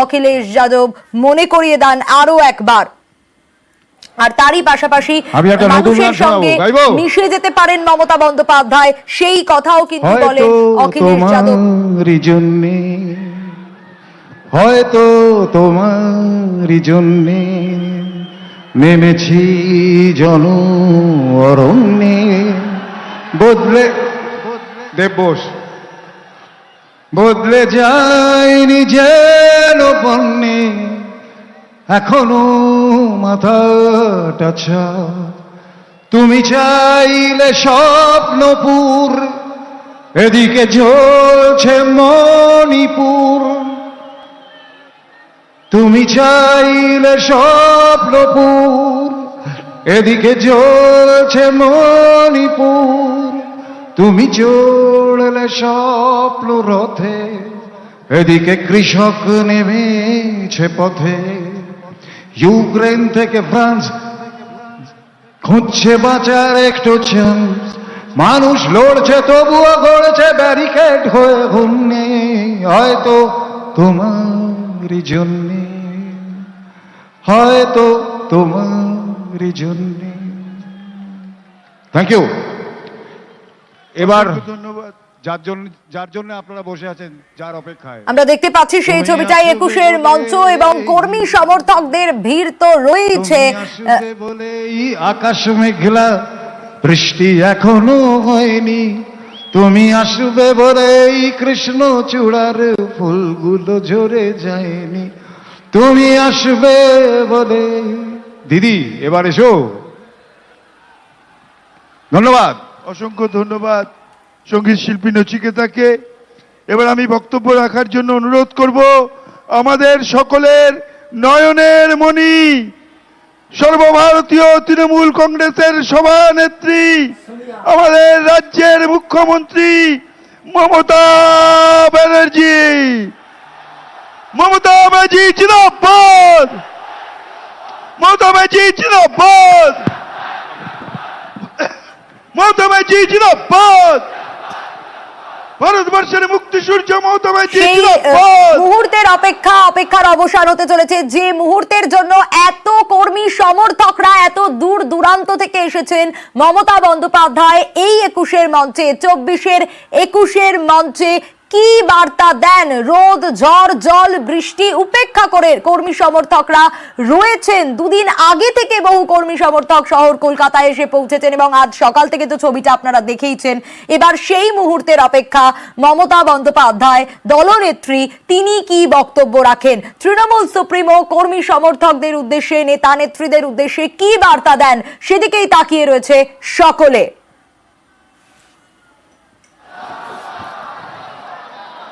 অখিলেশ যাদব মনে করিয়ে দেন আরো একবার। আর তারই পাশাপাশি মানুষের সঙ্গে মিশে যেতে পারেন মমতা বন্দ্যোপাধ্যায়, সেই কথাও কিন্তু বলেন অখিলেশ যাদব। হয়তো তোমারই জন্যে নেমেছি জন অরণ্যে, বদলে দেববোস বদলে যায়নি যেন বন্যে, এখনো মাথাটা ছা। তুমি চাইলে স্বপ্নপুর, এদিকে ঝরছে মণিপুর। তুমি চাইলে স্বপ্নপুর, এদিকে জ্বলছে মণিপুর। তুমি চড়লে স্বপ্ন রথে, এদিকে কৃষক নেমেছে পথে। ইউক্রেন থেকে ফ্রান্স খুঁজছে বাঁচার একটু চান্স, মানুষ লড়ছে তবুও গড়ছে ব্যারিকেড হয়ে ঘুমনে। হয়তো তোমারই জন্যে, হয়তো তোমারই জন্যে। Thank you. এবার ধন্যবাদ যার জন্য আপনারা বসে আছেন, যার অপেক্ষায় আমরা দেখতে পাচ্ছি সেই ছবিটাই 21-এর মঞ্চ এবং কর্মী সমর্থকদের ভিড় তো রয়েছে। বলেই আকাশ মেঘলা, বৃষ্টি এখনো হয়নি। তুমি আসবে বলেই কৃষ্ণ চূড়ার ফুলগুলো ঝরে যায়নি। তুমি আসবে বলে। দিদি এবার এসো। ধন্যবাদ, অসংখ্য ধন্যবাদ সঙ্গীত শিল্পী নচিকেতাকে। এবার আমি বক্তব্য রাখার জন্য অনুরোধ করব আমাদের সকলের নয়নের মণি, সর্বভারতীয় তৃণমূল কংগ্রেসের সভানেত্রী, আমাদের রাজ্যের মুখ্যমন্ত্রী মমতা ব্যানার্জি। মমতা ব্যানার্জি জিন্দাবাদ, মমতা ব্যানার্জি জিন্দাবাদ, মমতা ব্যানার্জি জিন্দাবাদ, ভারতবর্ষের মুক্তি সূর্য মমতা ব্যানার্জি জিন্দাবাদ। মুহূর্তের অপেক্ষার অবসান হতে চলেছে, যে মুহূর্তের জন্য এত কর্মী সমর্থকরা এত দূর দূরান্ত থেকে এসেছেন মমতা বন্দ্যোপাধ্যায় এই 21-এর মঞ্চে, 24-এর 21-এর মঞ্চে কি বার্তা দেন? রোদ ঝড় জল বৃষ্টি উপেক্ষা করে কর্মী সমর্থকরা রয়েছেন। দুদিন আগে থেকে বহু কর্মী সমর্থক শহর কলকাতায় এসে পৌঁছেছেন এবং আজ সকাল থেকে তো ছবিটা আপনারা দেখেইছেন। এবার সেই মুহূর্তের অপেক্ষা। মমতা বন্দ্যোপাধ্যায় দলনেত্রী, তিনি কি বক্তব্য রাখেন? তৃণমূল সুপ্রিমো কর্মী সমর্থকদের উদ্দেশ্যে, নেতা নেত্রীদের উদ্দেশ্যে কি বার্তা দেন? সেদিকেই তাকিয়ে রয়েছে সকলে।